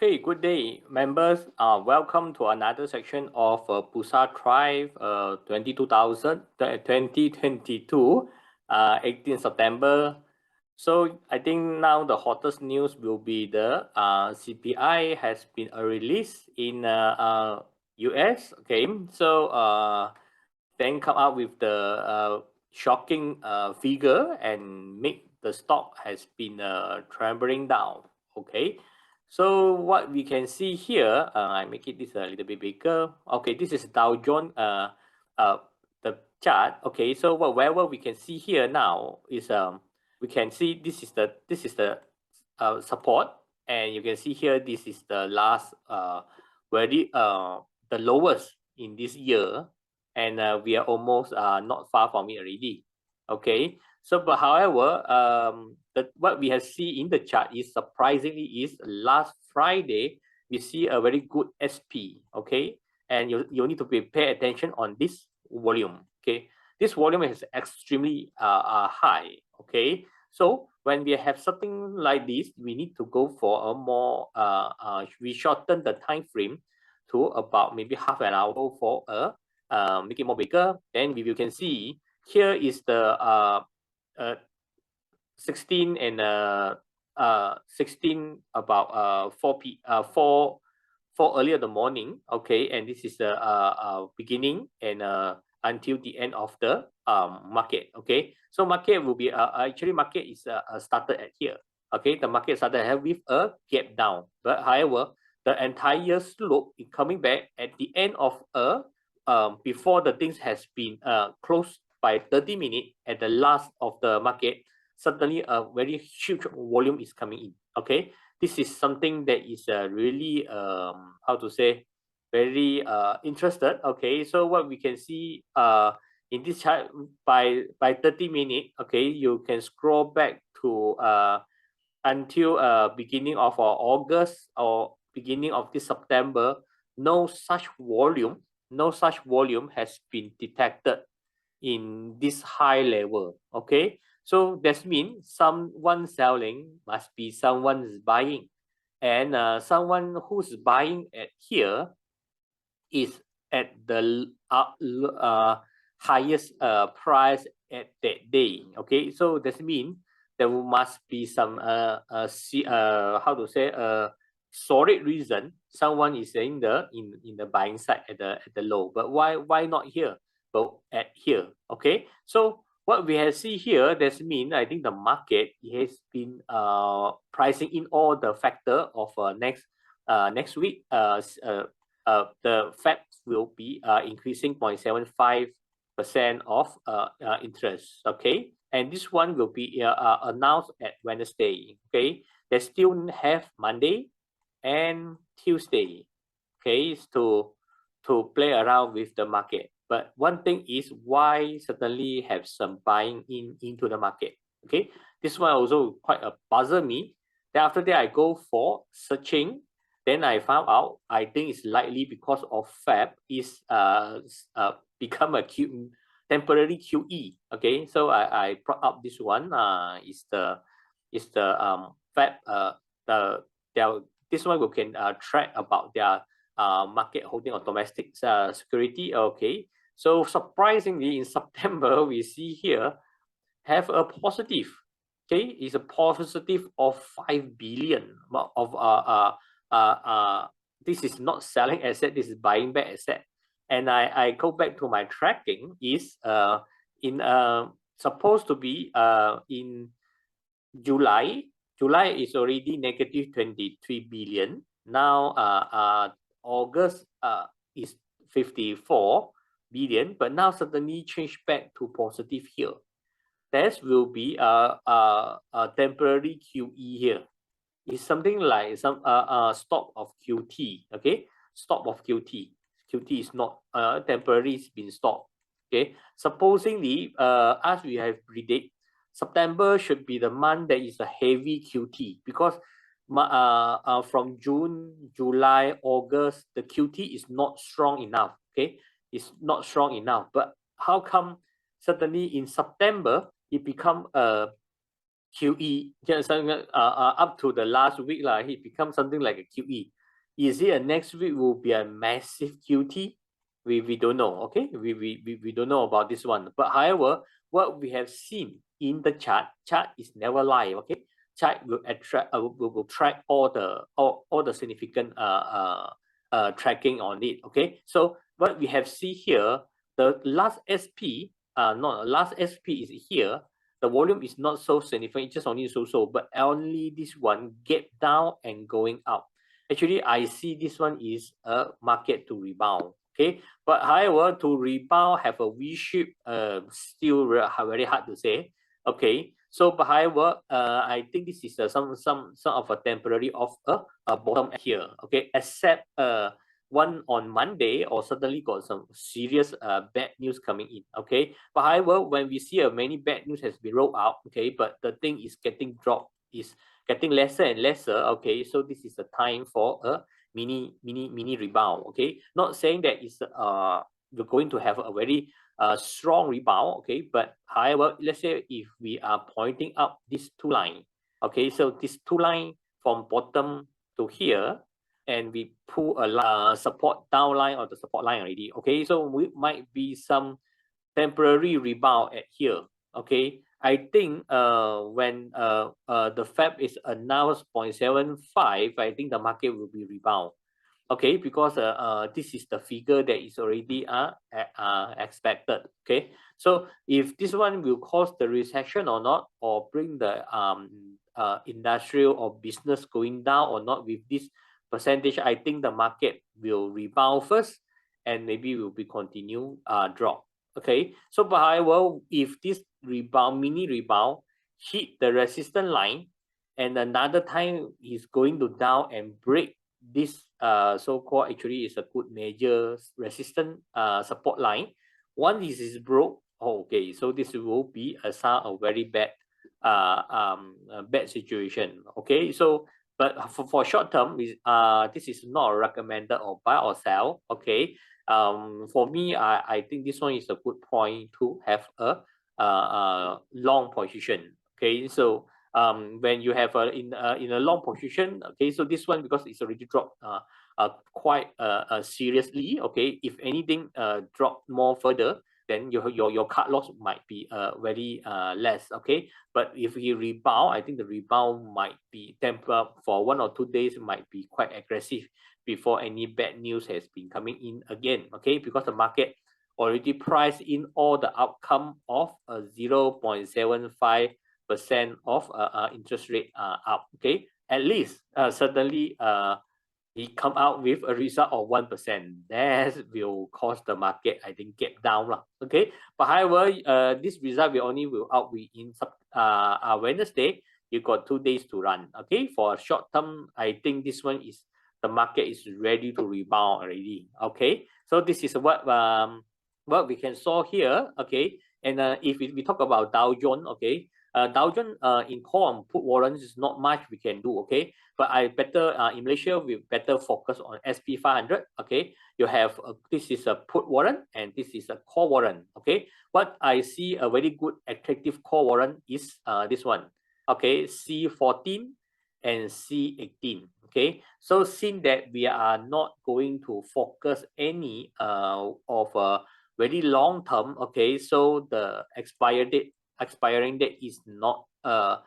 Okay, good day, members. Welcome to another section of Bursa Thrive 2022, 18 September. So I think now the hottest news will be the CPI has been released in US. Okay, so then come up with the shocking figure and make the stock has been trembling down. Okay. So what we can see here, I make it this a little bit bigger. Okay, this is Dow Jones, the chart. Okay, so whatever we can see here now is we can see this is the support, and you can see here this is the last the lowest in this year, and we are almost not far from it already. Okay, so but however, what we have seen in the chart is surprisingly is last Friday we see a very good SP. Okay, and you need to pay attention on this volume. Okay, this volume is extremely high. Okay, so when we have something like this, we need to go for a more we shorten the time frame to about maybe half an hour for a make it more bigger. Then you can see here is the 16 and 16 about 4 earlier in the morning. Okay, and this is the beginning and until the end of the market. Okay, so market will be actually market is started at here. Okay, the market started with a gap down, but however the entire slope is coming back at the end of a before the things has been closed by 30 minutes at the last of the market. Suddenly a very huge volume is coming in. Okay, this is something that is really how to say, very interested. Okay, so what we can see in this chart by 30 minutes, okay, you can scroll back to until beginning of August or beginning of this September. No such volume has been detected in this high level. Okay, so that means someone selling must be someone's buying, and someone who's buying at here is at the highest price at that day. Okay, so that means there must be some how to say solid reason someone is saying in the buying side at the low. But why not here but at here? Okay, so what we have see here, that means I think the market has been pricing in all the factor of next week. The Fed will be increasing 0.75% of interest. Okay, and this one will be announced at Wednesday. Okay, they still have Monday and Tuesday. Okay, to play around with the market. But one thing is why suddenly have some buying into the market. Okay, this one also quite puzzle me. Then after that I go for searching. Then I found out I think it's likely because of Feb is become a temporary QE. Okay, so I brought up this one. Is the Feb this one we can track about their market holding of domestic security. Okay, so surprisingly in September we see here have a positive. Okay, is a positive of 5 billion of this is not selling asset, this is buying back asset. And I go back to my tracking is in supposed to be in July is already negative 23 billion. Now August is 54 billion, but now suddenly change back to positive here. That will be a temporary QE here. It's something like some stop of QT. Okay, stop of QT. QT is not temporary, it's been stopped. Okay, supposedly as we have predict, September should be the month that is a heavy QT, because from June, July, August, the QT is not strong enough. Okay, it's not strong enough. But how come suddenly in September it become a QE? Just up to the last week, it becomes something like a QE. Is it next week will be a massive QT? We don't know. Okay, we don't know about this one. But however, what we have seen in the chart is never lie. Okay, chart will attract will track all the significant tracking on it. Okay, so what we have see here, the last SP not last SP is here. The volume is not so significant, it's just only so, but only this one get down and going up. Actually, I see this one is a market to rebound. Okay, but however, to rebound have a V shape, still very hard to say. Okay, so but however, I think this is some of a temporary of a bottom here. Okay, except one on Monday, or suddenly got some serious bad news coming in. Okay, but however, when we see many bad news has been rolled out, okay, but the thing is getting dropped, is getting lesser and lesser. Okay, so this is a time for a mini rebound. Okay, not saying that it's we're going to have a very strong rebound. Okay, but however, let's say if we are pointing up this two line, okay, so this two line from bottom to here, and we pull a support down line or the support line already. Okay, so we might be some temporary rebound at here. Okay, I think when the Fed is announced 0.75, I think the market will be rebound. Okay, because this is the figure that is already expected. Okay, so if this one will cause the recession or not, or bring the industrial or business going down or not with this percentage, I think the market will rebound first, and maybe will be continue drop. Okay, so but however, if this rebound, mini rebound, hit the resistance line, and another time is going to down and break this so-called, actually is a good major resistance support line. Once this is broke, okay, so this will be a sign of very bad bad situation. Okay, so but for short term, this is not recommended or buy or sell. Okay, for me, I think this one is a good point to have a long position. Okay, so when you have in a long position, okay, so this one, because it's already dropped quite seriously. Okay, if anything drop more further, then your cut loss might be very less. Okay, but if you rebound, I think the rebound might be temper for 1 or 2 days, might be quite aggressive before any bad news has been coming in again. Okay, because the market already priced in all the outcome of a 0.75% of interest rate up. Okay, at least certainly he come out with a result of 1%. That will cause the market, I think, get down lah. Okay, but however, this result will only out in Wednesday. You got 2 days to run. Okay, for a short term, I think this one is the market is ready to rebound already. Okay, so this is what we can saw here. Okay, and if we talk about Dow Jones, okay, Dow Jones in call and put warrants is not much we can do. Okay, but I better in Malaysia we better focus on SP 500. Okay, you have this is a put warrant and this is a call warrant. Okay, what I see a very good attractive call warrant is this one. Okay, C14 and C18. Okay, so since that we are not going to focus any of a very long term. Okay, so the expiring date is not a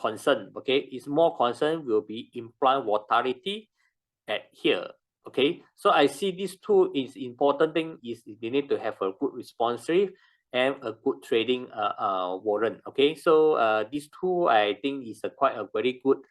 concern. Okay, it's more concern will be implied volatility at here. Okay, so I see these two is important thing is they need to have a good response rate and a good trading warrant. Okay, so these two I think is quite a very good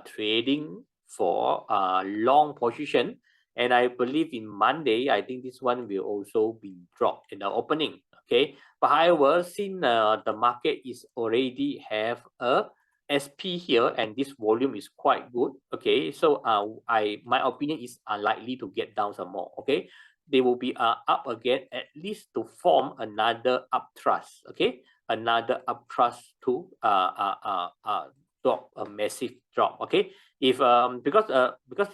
trading for long position. And I believe in Monday, I think this one will also be dropped in the opening. Okay, but however, since the market is already have a SP here and this volume is quite good. Okay, so my opinion is unlikely to get down some more. Okay, they will be up again, at least to form another up thrust. Okay, another up thrust to drop a massive drop. Okay, if because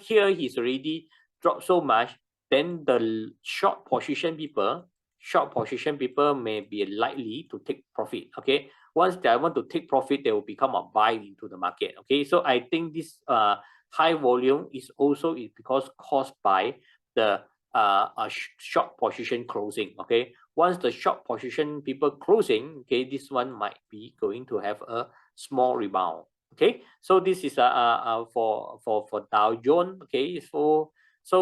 here he's already dropped so much, then the short position people may be likely to take profit. Okay, once they want to take profit, they will become a buy into the market. Okay, so I think this high volume is also because caused by the short position closing. Okay, once the short position people closing, okay, this one might be going to have a small rebound. Okay, so this is for Dow Jones. Okay, so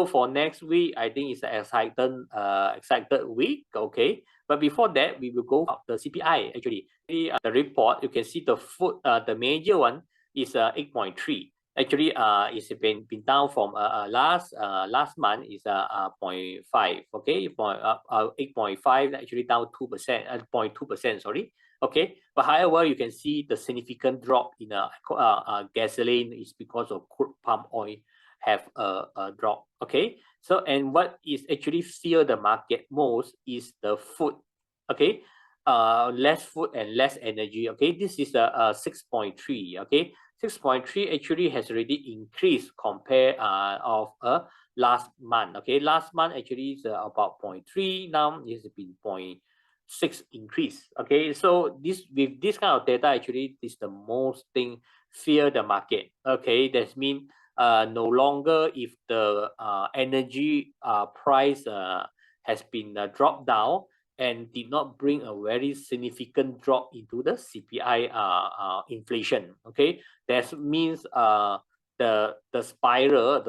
for next week, I think it's an excited week. Okay, but before that, we will go up the CPI. Actually, the report, you can see the major one is 8.3. Actually, it's been down from last month is 0.5. Okay, 8.5 actually down 2%, 0.2%. Sorry. Okay, but however, you can see the significant drop in gasoline is because of crude palm oil have a drop. Okay, so and what is actually fear the market most is the food. Okay, less food and less energy. Okay, this is a 6.3. Okay, 6.3 actually has already increased compared of last month. Okay, last month actually is about 0.3. Now it's been 0.6 increase. Okay, so with this kind of data, actually is the most thing fear the market. Okay, that means no longer if the energy price has been dropped down and did not bring a very significant drop into the CPI inflation. Okay, that means the spiral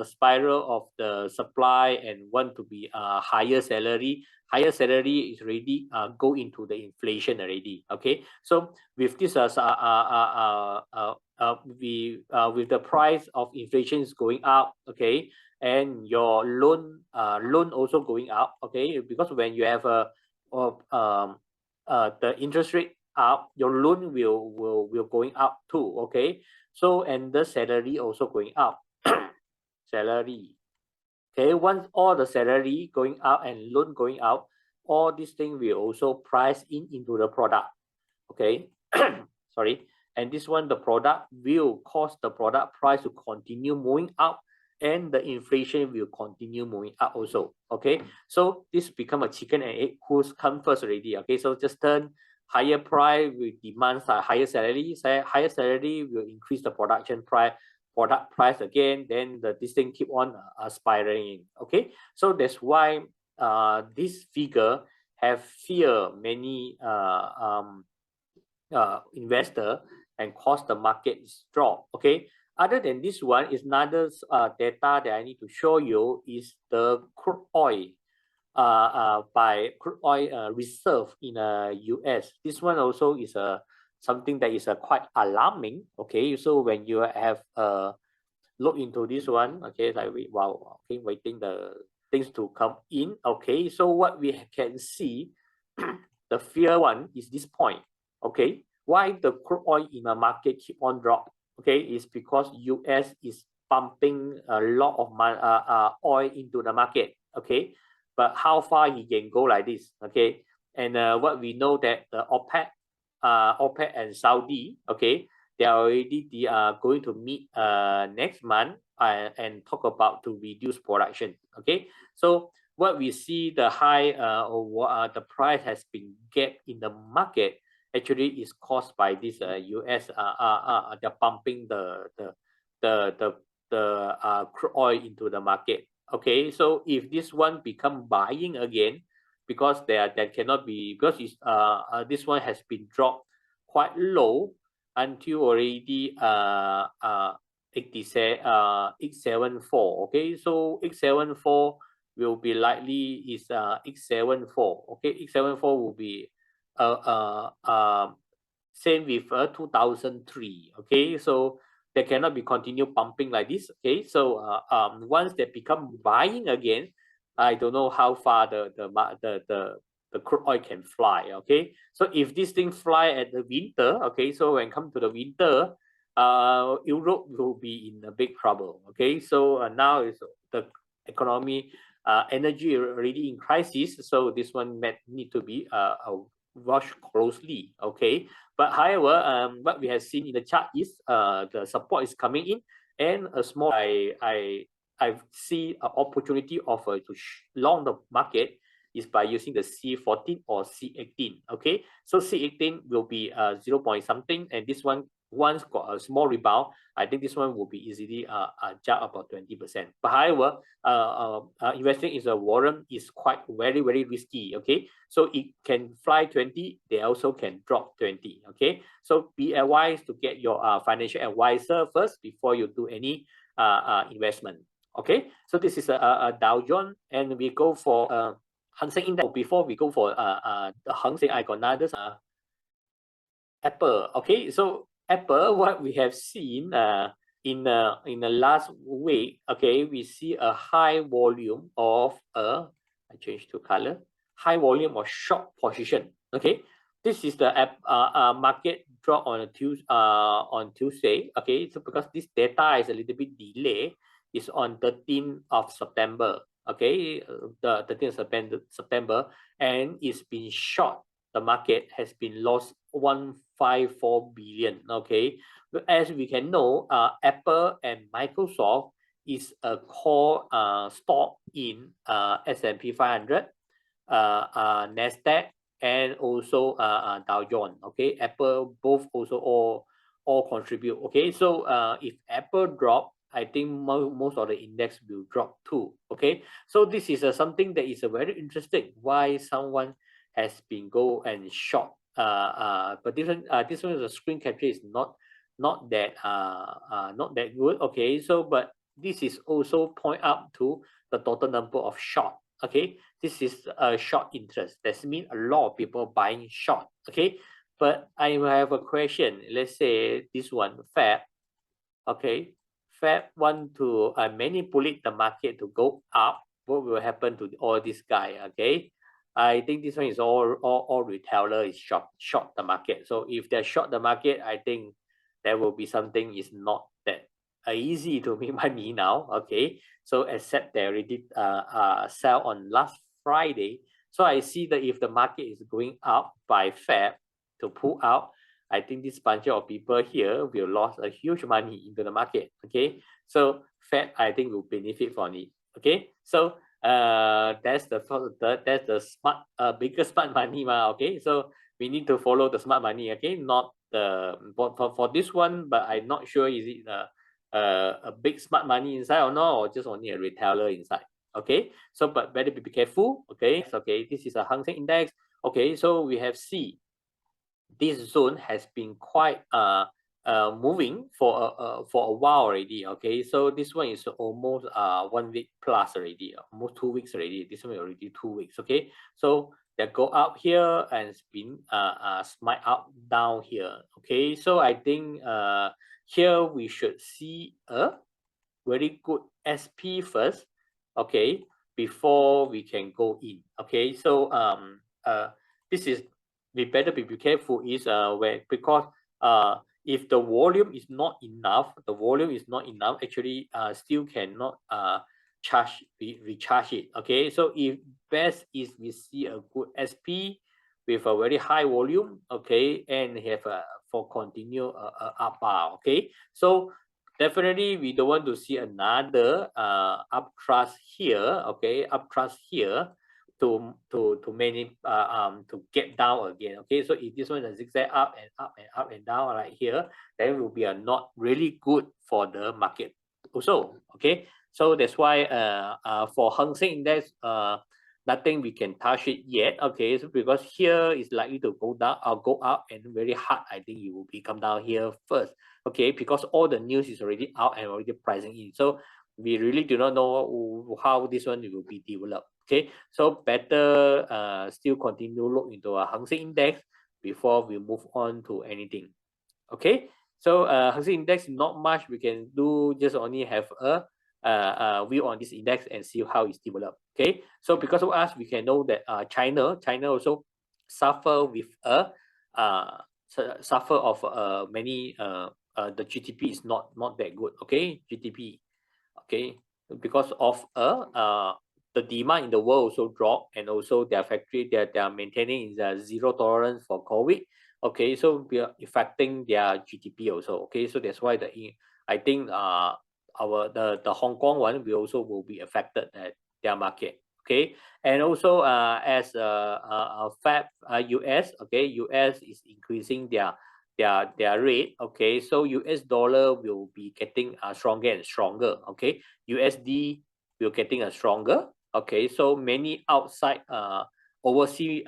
of the supply and want to be higher salary is already go into the inflation already. Okay, so with this with the price of inflation is going up. Okay, and your loan also going up. Okay, because when you have the interest rate up, your loan will going up too. Okay, so and the salary also going up. Salary. Okay, once all the salary going up and loan going up, all these things will also price into the product. Okay, sorry, and this one the product will cause the product price to continue moving up, and the inflation will continue moving up also. Okay, so this become a chicken and egg, who's come first already. Okay, so just turn higher price with demands higher salary. Higher salary will increase the product price again, then this thing keep on spiraling. Okay, so that's why this figure have fear many investor and cause the market drop. Okay, other than this one is another data that I need to show you is the crude oil by crude oil reserve in US. This one also is something that is quite alarming. Okay, so when you have look into this one, okay, like okay, waiting the things to come in. Okay, so what we can see the fear one is this point. Okay, why the crude oil in the market keep on drop? Okay, is because US is pumping a lot of oil into the market. Okay, but how far he can go like this? Okay, and what we know that the OPEC and Saudi, okay, they are going to meet next month and talk about to reduce production. Okay, so what we see the high the price has been gapped in the market actually is caused by this US they're pumping the crude oil into the market. Okay, so if this one become buying again, because that cannot be, because it's this one has been dropped quite low until already 874. Okay, so 874 will be likely is 874. Okay, 874 will be same with 2003. Okay, so they cannot be continue pumping like this. Okay, so once they become buying again, I don't know how far the crude oil can fly. Okay, so if this thing fly at the winter, okay, so when come to the winter, Europe will be in a big trouble. Okay, so now is the economy, energy already in crisis, so this one might need to be watched closely. Okay, but however, what we have seen in the chart is the support is coming in, and a small I see an opportunity offer to long the market is by using the C14 or C18. Okay, so C18 will be 0 point something, and this one once got a small rebound, I think this one will be easily jump about 20%. But however, investing in a warrant is quite very risky. Okay, so it can fly 20, they also can drop 20. Okay, so be advised to get your financial advisor first before you do any investment. Okay, so this is a Dow Jones, and we go for Hang Seng Index. Before we go for the Hang Seng, I got another Apple. Okay, so Apple, what we have seen in the last week, okay, we see a high volume of I change to color, high volume of short position. Okay, this is the market drop on Tuesday. Okay, so because this data is a little bit delayed, it's on 13th of September. Okay, the 13th of September, and it's been short. The market has been lost 154 billion. Okay, as we can know, Apple and Microsoft is a core stock in S&P 500, Nasdaq, and also Dow Jones. Okay, Apple both also all contribute. Okay, so if Apple drop, I think most of the index will drop too. Okay, so this is something that is very interesting. Why someone has been go and short, but this one is a screen capture is not that good. Okay, so but this is also point up to the total number of short. Okay, this is a short interest. That means a lot of people buying short. Okay, but I have a question. Let's say this one Fed. Okay, Fed want to manipulate the market to go up. What will happen to all this guy? Okay, I think this one is all retailer is short the market. So if they short the market, I think there will be something is not that easy to make money now. Okay, so except they already sell on last Friday. So I see that if the market is going up by Fed to pull out, I think this bunch of people here will lose a huge money into the market. Okay, so Fed I think will benefit from it. Okay, so that's the smart biggest smart money. Okay, so we need to follow the smart money. Okay, not the for this one, but I'm not sure is it a big smart money inside or not, or just only a retailer inside. Okay, so but better be careful. Okay, this is a Hang Seng Index. Okay, so we have C. This zone has been quite moving for a while already. Okay, so this one is almost 1 week plus already, almost 2 weeks already. This one already 2 weeks. Okay, so they go up here and spin smite up down here. Okay, so I think here we should see a very good SP first. Okay, before we can go in. Okay, so this is we better be careful is where because if the volume is not enough, actually still cannot recharge it. Okay, so if best is we see a good SP with a very high volume, okay, and have a for continue up bar. Okay, so definitely we don't want to see another uptrust here. Okay, uptrust here to get down again. Okay, so if this one is zigzag up and up and up and down right here, then it will be a not really good for the market also. Okay, so that's why for Hang Seng Index nothing we can touch it yet. Okay, so because here is likely to go down or go up and very hard, I think it will be come down here first. Okay, because all the news is already out and already pricing in, so we really do not know how this one will be developed. Okay, so better still continue look into a Hang Seng Index before we move on to anything. Okay, so Hang Seng Index not much we can do, just only have a view on this index and see how it's developed. Okay, so because of us, we can know that China also suffer with a suffer of many the GDP is not that good. Okay, GDP. Okay, because of the demand in the world also drop, and also their factory they are maintaining is zero tolerance for COVID. Okay, so we are affecting their GDP also. Okay, so that's why I think the Hong Kong one will be affected at their market. Okay, and also as Fed US, okay, US is increasing their their rate, okay, so US dollar will be getting stronger and stronger, okay. USD will getting stronger, okay. So many outside overseas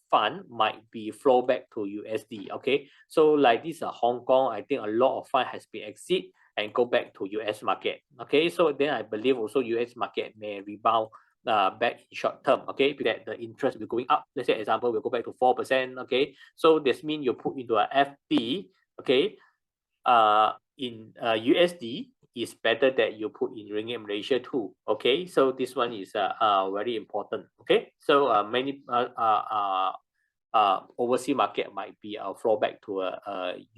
fund might be flow back to USD, okay. So like this Hong Kong, I think a lot of fund has been exit and go back to US market, okay. So then I believe also US market may rebound back in short term, okay, that the interest will going up. Let's say example, we'll go back to 4%, okay. So this means you put into a FD, okay, in USD is better that you put in Ringgit Malaysia too, okay. So this one is very important, okay. So many overseas market might be flow back to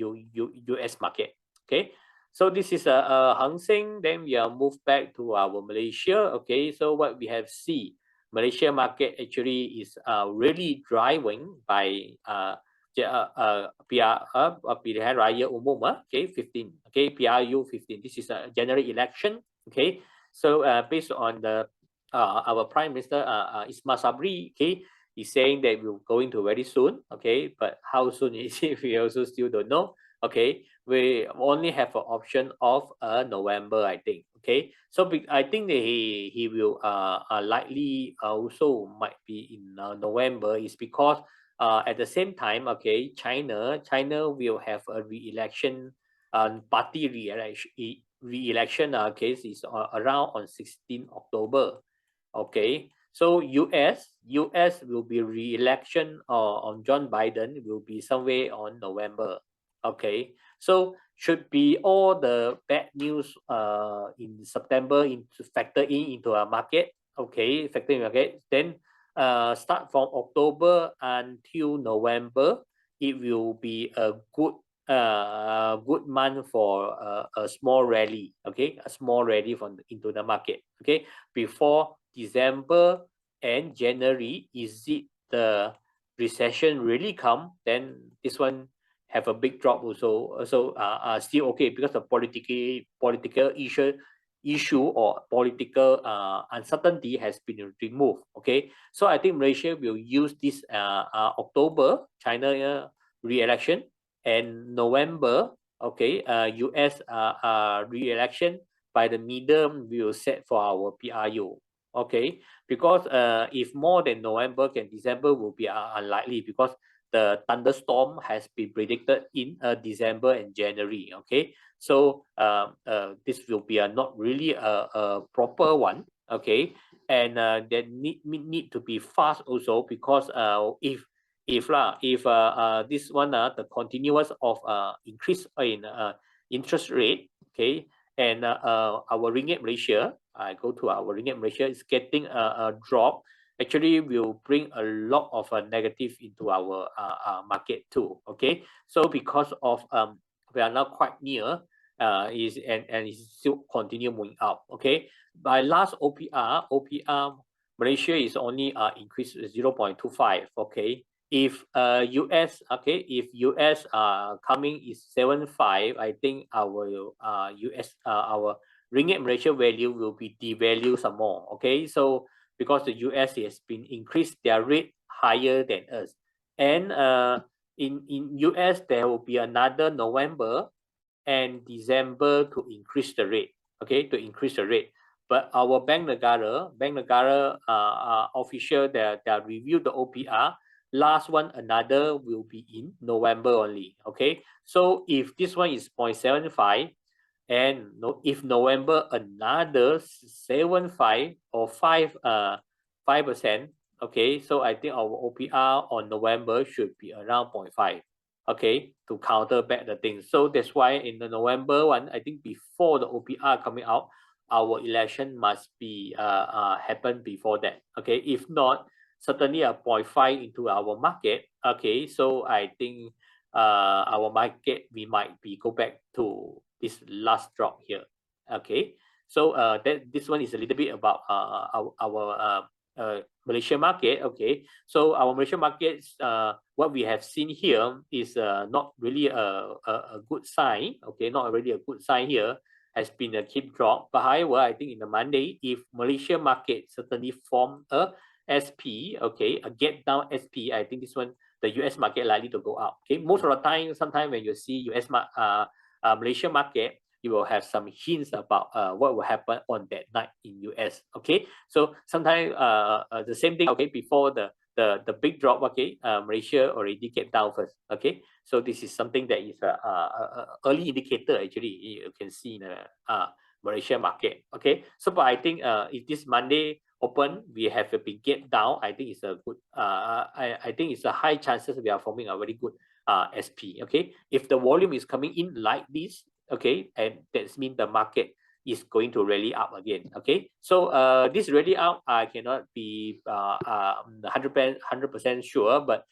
US market, okay. So this is Hang Seng. Then we are moved back to our Malaysia. Okay, so what we have seen, Malaysia market actually is really driving by pilihan raya umum, okay, 15, okay, PRU 15. This is a general election, okay. So based on the our Prime Minister Ismail Sabri, okay, he's saying that we're going to very soon, okay, but how soon is it? We also still don't know. Okay, we only have an option of November, I think. Okay, so I think that he will likely also might be in November, is because at the same time, okay, China will have a re-election, party re-election case is around on 16 October. Okay, so US will be re-election on John Biden will be somewhere on November. Okay, so should be all the bad news in September into factor into a market. Okay, factor in market. Then start from October until November, it will be a good month for a small rally. Okay, a small rally from into the market. Okay, before December and January, is it the recession really come? Then this one have a big drop also. So still okay, because the political issue or political uncertainty has been removed. Okay, so I think Malaysia will use this October China re-election and November, okay, US re-election by the middle will set for our PRU. Okay, because if more than November and December will be unlikely, because the thunderstorm has been predicted in December and January. Okay, so this will be not really a proper one. Okay, and that need to be fast also, because if this one the continuous of increase in interest rate, okay, and our Ringgit Malaysia, I go to our Ringgit Malaysia, is getting a drop, actually will bring a lot of negative into our market too. Okay, so because of we are now quite near is and it's still continue moving up. Okay, by last OPR Malaysia is only increased 0.25. Okay, if US, okay, if US coming is 7.5, I think our US our Ringgit Malaysia value will be devalued some more. Okay, so because the US has been increased their rate higher than us, and in US there will be another November and December to increase the rate. Okay, to increase the rate. But our Bank Negara official that review the OPR, last one another will be in November only. Okay, so if this one is 0.75, and if November another 7.5 or 5%, okay, so I think our OPR on November should be around 0.5. Okay, to counter back the thing. So that's why in the November one, I think before the OPR coming out, our election must be happen before that. Okay, if not, certainly a 0.5 into our market. Okay, so I think our market, we might be go back to this last drop here. Okay, so that this one is a little bit about our Malaysia market. Okay, so our Malaysia markets, what we have seen here is not really a good sign. Okay, not really a good sign here, has been a keep drop. But however, I think in the Monday, if Malaysia market certainly form a SP, okay, a get down SP, I think this one the US market likely to go up. Okay, most of the time, sometimes when you see Malaysian market, you will have some hints about what will happen on that night in US. Okay, so sometimes the same thing. Okay, before the big drop. Okay, Malaysia already came down first. Okay, so this is something that is a early indicator. Actually, you can see in the Malaysian market. Okay, so but I think if this Monday open, we have a big gap down. I think it's a good. I think it's a high chances we are forming a very good SP. Okay, if the volume is coming in like this, okay, and that means the market is going to rally up again. Okay, so this rally up, I cannot be 100% sure, but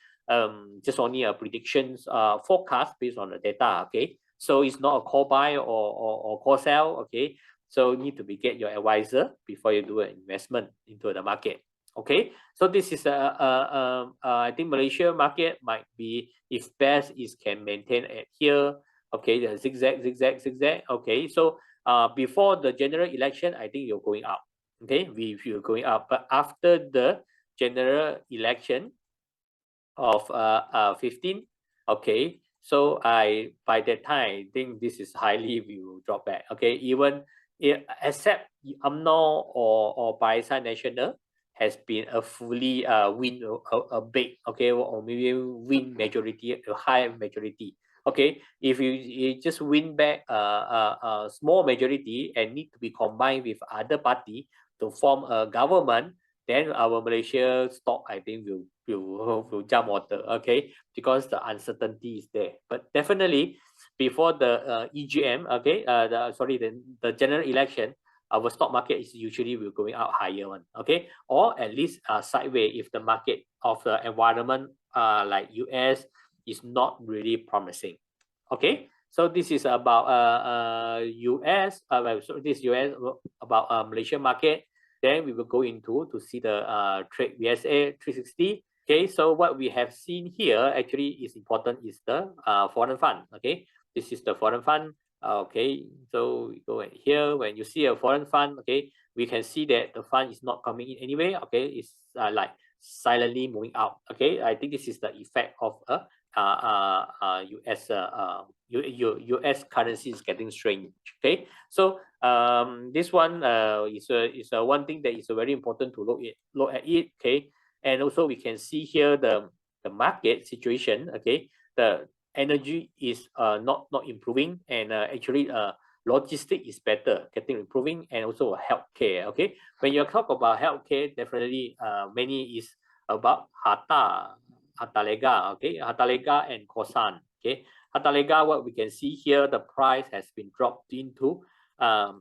just only a predictions forecast based on the data. Okay, so it's not a call buy or call sell. Okay, so you need to get your advisor before you do an investment into the market. Okay, so this is I think Malaysia market might be, if best is can maintain at here. Okay, the zigzag. Okay, so before the general election, I think you're going up. Okay, you're going up, but after the general election of 15, okay, so by that time, I think this is highly will drop back. Okay, even except UMNO or Barisan Nasional has been a fully win a big, okay, or maybe win majority, a high majority. Okay, if you just win back a small majority and need to be combined with other party to form a government, then our Malaysia stock, I think, will jump water. Okay, because the uncertainty is there. But definitely before the EGM, okay, the general election, our stock market is usually will going out higher one. Okay, or at least sideways if the market of the environment like US is not really promising. Okay, so this is about US. So this US about Malaysian market. Then we will go into to see the trade VSA 360. Okay, so what we have seen here actually is important is the foreign fund. Okay, this is the foreign fund. Okay, so we go in here. When you see a foreign fund, okay, we can see that the fund is not coming in anyway. Okay, it's like silently moving out. Okay, I think this is the effect of a US currency is getting strange. Okay, so this one is one thing that is very important to look at it. Okay, and also we can see here the market situation. Okay, the energy is not improving, and actually logistic is better, getting improving, and also healthcare. Okay, when you talk about healthcare, definitely many is about Harta Lega, okay, Harta Lega and Kosan. Okay, Harta Lega, what we can see here, the price has been dropped into a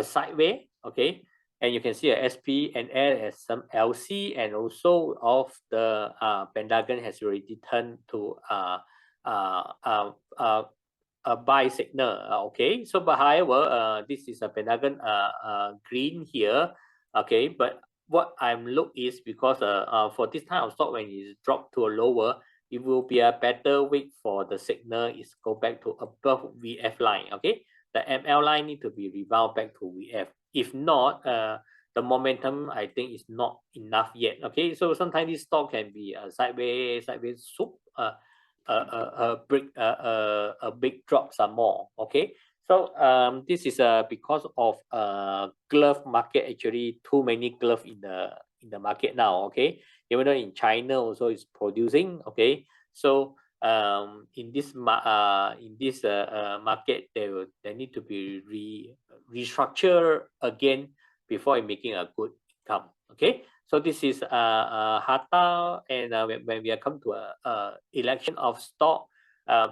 sideways. Okay, and you can see a SP and L has some LC, and also of the Pentagon has already turned to a buy signal. Okay, so but however, this is a Pentagon green here. Okay, but what I'm look is because for this time of stock, when it dropped to a lower, it will be a better wait for the signal is go back to above VF line. Okay, the ML line need to be rebound back to VF. If not, the momentum I think is not enough yet. Okay, so sometimes this stock can be a sideways soup, a big drop some more. Okay, so this is because of glove market, actually too many glove in the market now. Okay, even though in China also is producing. Okay, so in this market, they need to be restructured again before making a good income. Okay, so this is Hata, and when we are come to a election of stock,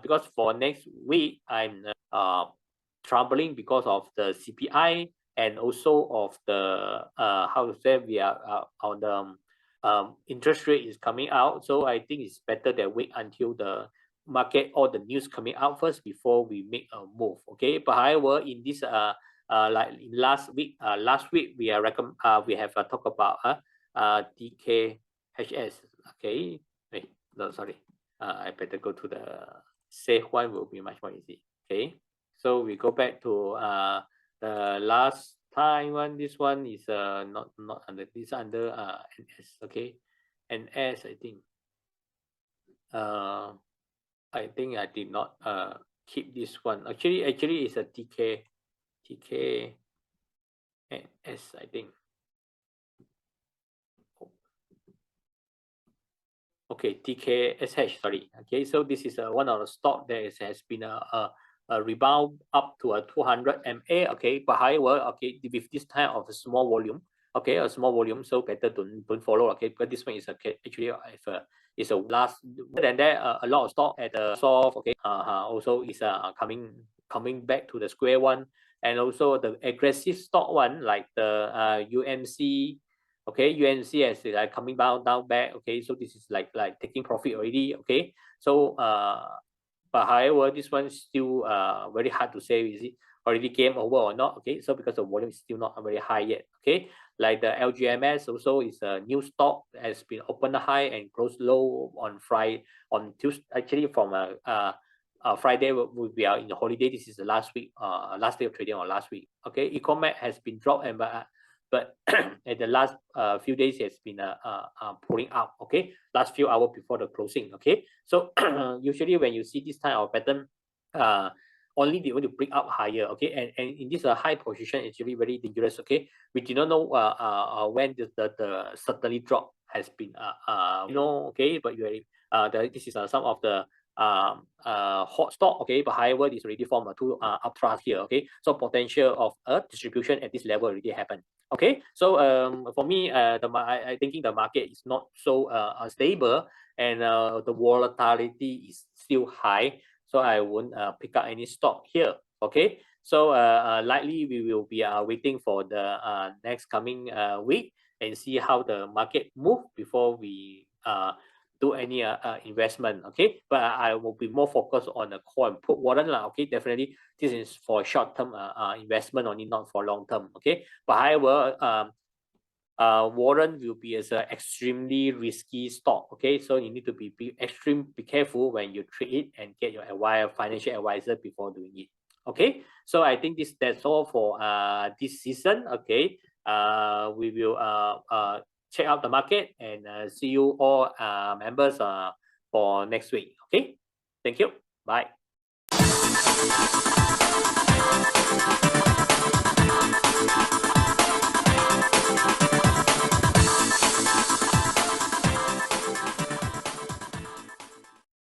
because for next week I'm troubling because of the CPI, and also of the how to say, we are on the interest rate is coming out. So I think it's better that wait until the market or the news coming out first before we make a move. Okay, but however, in this like last week we are we have talked about DKHS. Okay, wait, no, sorry, I better go to the safe one, will be much more easy. Okay, so we go back to the last time one. This one is not under this, under NS. Okay, NS, I think I think I did not keep this one. Actually it's a TKS, I think. Okay, TKSH, sorry. Okay, so this is one of the stock that has been a rebound up to a 200 MA. Okay, but however, okay, with this type of a small volume, okay, a small volume, so better don't follow. Okay, because this one is actually it's a last. Other than that, a lot of stock at the soft. Okay, also is coming back to the square one, and also the aggressive stock one like the UMC. Okay, UNC is like coming down back. Okay, so this is like taking profit already. Okay, so but however, this one is still very hard to say is it already game over or not. Okay, so because the volume is still not very high yet. Okay, like the LGMS also is a new stock, has been opened high and closed low on Friday, on Tuesday. Actually, from Friday we are in the holiday. This is the last week, last day of trading or last week. Okay, Ecomac has been dropped, and but at the last few days it has been pulling up. Okay, last few hours before the closing. Okay, so usually when you see this type of pattern, only they want to bring up higher. Okay, and in this high position, it's really very dangerous. Okay, we do not know when the certainly drop has been okay, but this is some of the hot stock. Okay, but however, this already formed a two upthrust here. Okay, so potential of a distribution at this level already happened. Okay, so for me, I thinking the market is not so stable, and the volatility is still high, so I won't pick up any stock here. Okay, so likely we will be waiting for the next coming week and see how the market move before we do any investment. Okay, but I will be more focused on the call and put warrant lah. Okay, definitely this is for short term investment only, not for long term. Okay, but however, warrant will be as an extremely risky stock. Okay, so you need to be careful when you trade it and get your financial advisor before doing it. Okay, so I think that's all for this season. Okay, we will check out the market and see you all members for next week. Okay, thank you. Bye.